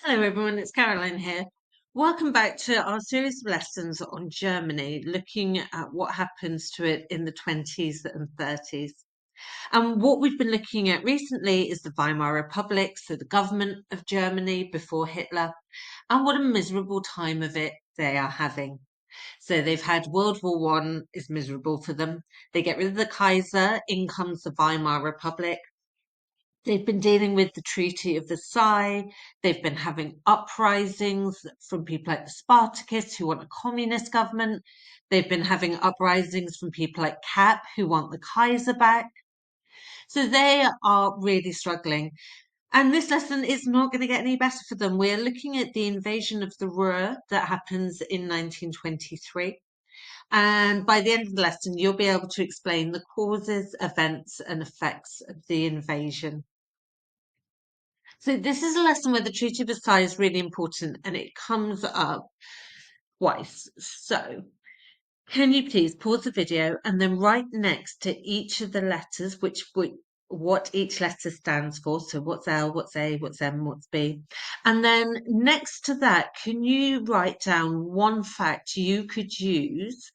Hello, everyone. It's Caroline here. Welcome back to our series of lessons on Germany, looking at what happens to it in the 20s and 30s. And what we've been looking at recently is the Weimar Republic, so the government of Germany before Hitler, and what a miserable time of it they are having. So they've had World War One is miserable for them. They get rid of the Kaiser, in comes the Weimar Republic. They've been dealing with the Treaty of Versailles. They've been having uprisings from people like the Spartakists who want a communist government. They've been having uprisings from people like Kapp who want the Kaiser back. So they are really struggling. And this lesson is not going to get any better for them. We're looking at the invasion of the Ruhr that happens in 1923. And by the end of the lesson, you'll be able to explain the causes, events, and effects of the invasion. So this is a lesson where the Treaty of Versailles is really important and it comes up twice. So can you please pause the video and then write next to each of the letters what each letter stands for? So what's L, what's A, what's M, what's B? And then next to that, can you write down one fact you could use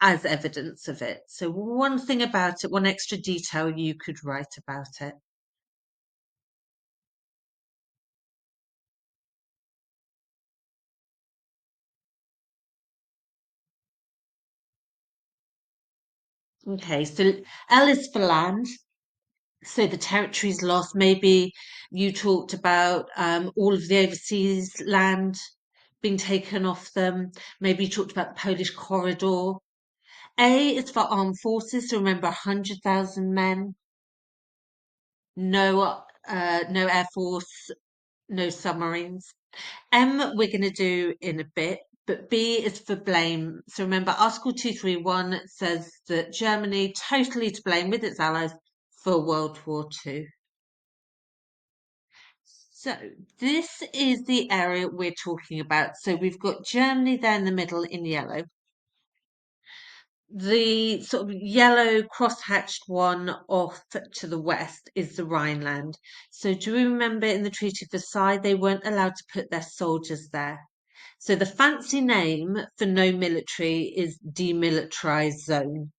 as evidence of it? So one thing about it, one extra detail you could write about it. Okay, so L is for land. So the territories lost. Maybe you talked about all of the overseas land being taken off them. Maybe you talked about the Polish corridor. A is for armed forces. So remember, 100,000 men. No air force, no submarines. M we're going to do in a bit, but B is for blame. So remember, Article 231 says that Germany totally to blame with its allies for World War Two. So this is the area we're talking about. So we've got Germany there in the middle in yellow. The sort of yellow cross-hatched one off to the west is the Rhineland. So do you remember in the Treaty of Versailles, they weren't allowed to put their soldiers there. So the fancy name for no military is demilitarized zone.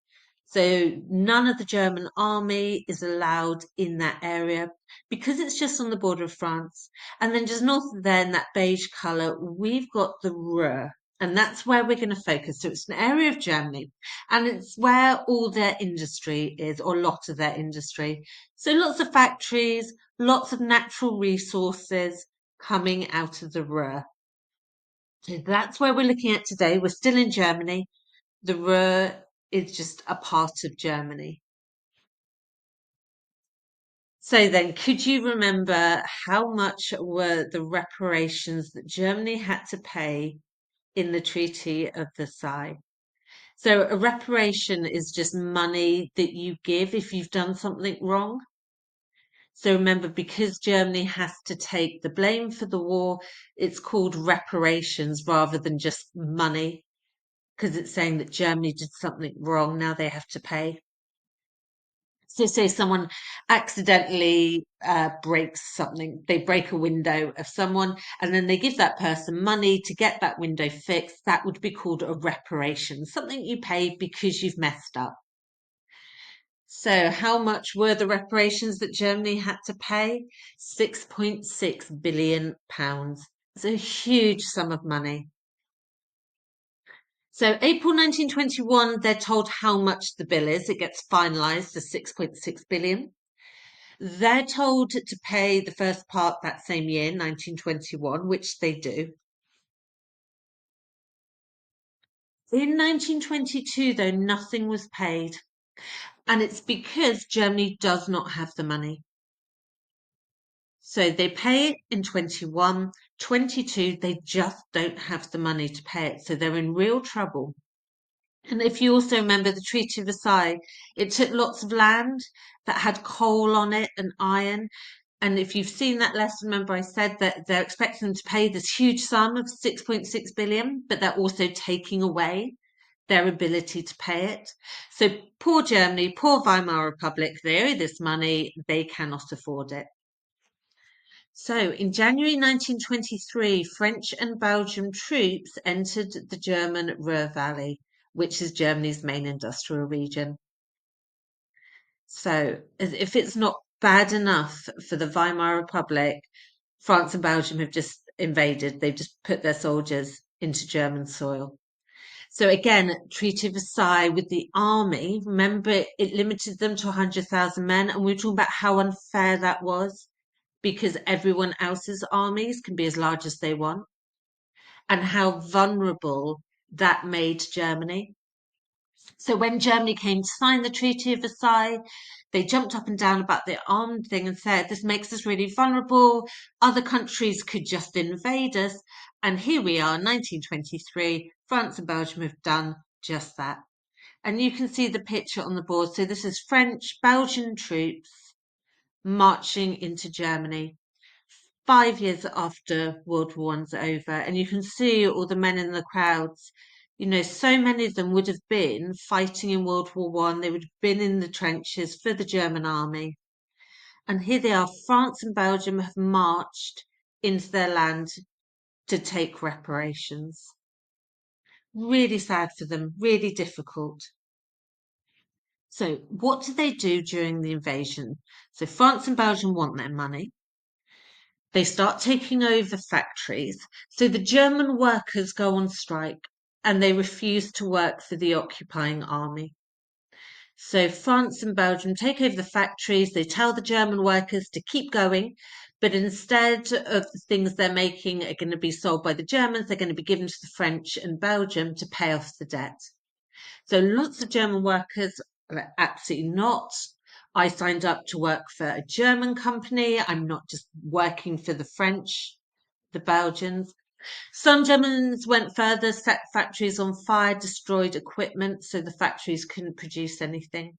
So none of the German army is allowed in that area because it's just on the border of France. And then just north of there in that beige colour, we've got the Ruhr. And that's where we're going to focus. So it's an area of Germany and it's where all their industry is, or a lot of their industry. So lots of factories, lots of natural resources coming out of the Ruhr. So that's where we're looking at today. We're still in Germany. The Ruhr is just a part of Germany. So then, could you remember how much were the reparations that Germany had to pay in the Treaty of Versailles? So a reparation is just money that you give if you've done something wrong. So remember, because Germany has to take the blame for the war, it's called reparations rather than just money, because it's saying that Germany did something wrong, now they have to pay. So say someone accidentally breaks something, they break a window of someone, and then they give that person money to get that window fixed. That would be called a reparation, something you pay because you've messed up. So how much were the reparations that Germany had to pay? £6.6 billion. It's a huge sum of money. So April 1921, they're told how much the bill is. It gets finalised to 6.6 billion. They're told to pay the first part that same year, 1921, which they do. In 1922, though, nothing was paid. And it's because Germany does not have the money. So they pay it in 21, 22, they just don't have the money to pay it. So they're in real trouble. And if you also remember the Treaty of Versailles, it took lots of land that had coal on it and iron. And if you've seen that lesson, remember I said that they're expecting them to pay this huge sum of 6.6 billion, but they're also taking away their ability to pay it. So poor Germany, poor Weimar Republic, they owe this money, they cannot afford it. So, in January 1923, French and Belgian troops entered the German Ruhr Valley, which is Germany's main industrial region. So, if it's not bad enough for the Weimar Republic, France and Belgium have just invaded. They've just put their soldiers into German soil. So again, Treaty of Versailles with the army, remember it limited them to 100,000 men, and we were talking about how unfair that was because everyone else's armies can be as large as they want, and how vulnerable that made Germany. So when Germany came to sign the Treaty of Versailles, they jumped up and down about the armed thing and said, this makes us really vulnerable. Other countries could just invade us. And here we are, 1923, France and Belgium have done just that. And you can see the picture on the board. So this is French, Belgian troops marching into Germany 5 years after World War One's over, and you can see all the men in the crowds. You know, so many of them would have been fighting in World War One. They would have been in the trenches for the German army. And here they are, France and Belgium have marched into their land to take reparations. Really sad for them, really difficult. So, what do they do during the invasion? So, France and Belgium want their money. They start taking over factories. So the German workers go on strike and they refuse to work for the occupying army. So France and Belgium take over the factories. They tell the German workers to keep going, but instead of the things they're making are going to be sold by the Germans, they're going to be given to the French and Belgium to pay off the debt. So lots of German workers are like, absolutely not. I signed up to work for a German company. I'm not just working for the French, the Belgians. Some Germans went further, set factories on fire, destroyed equipment so the factories couldn't produce anything.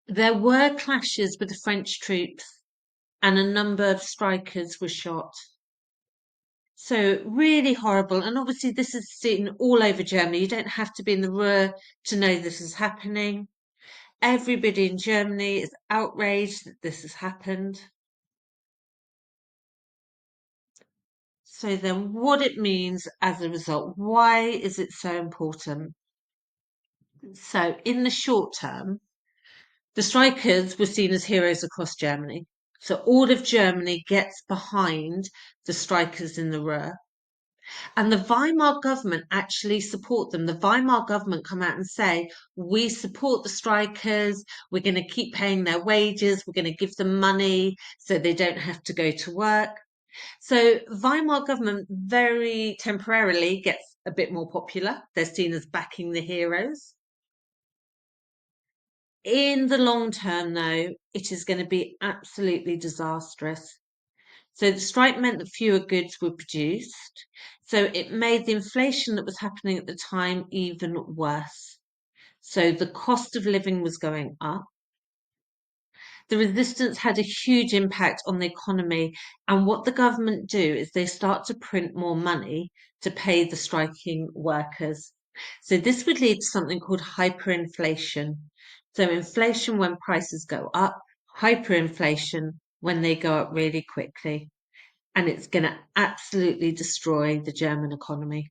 There were clashes with the French troops and a number of strikers were shot. So really horrible. And obviously this is seen all over Germany. You don't have to be in the Ruhr to know this is happening. Everybody in Germany is outraged that this has happened. So then what it means as a result, why is it so important? So in the short term, the strikers were seen as heroes across Germany. So all of Germany gets behind the strikers in the Ruhr. And the Weimar government actually support them. The Weimar government come out and say, we support the strikers. We're going to keep paying their wages. We're going to give them money so they don't have to go to work. So Weimar government very temporarily gets a bit more popular. They're seen as backing the heroes. In the long term, though, it is going to be absolutely disastrous. So the strike meant that fewer goods were produced. So it made the inflation that was happening at the time even worse. So the cost of living was going up. The resistance had a huge impact on the economy. And what the government do is they start to print more money to pay the striking workers. So this would lead to something called hyperinflation. So inflation when prices go up, hyperinflation when they go up really quickly. And it's going to absolutely destroy the German economy.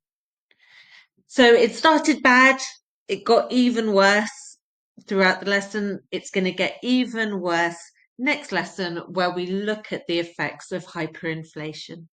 So it started bad, it got even worse throughout the lesson. It's going to get even worse next lesson where we look at the effects of hyperinflation.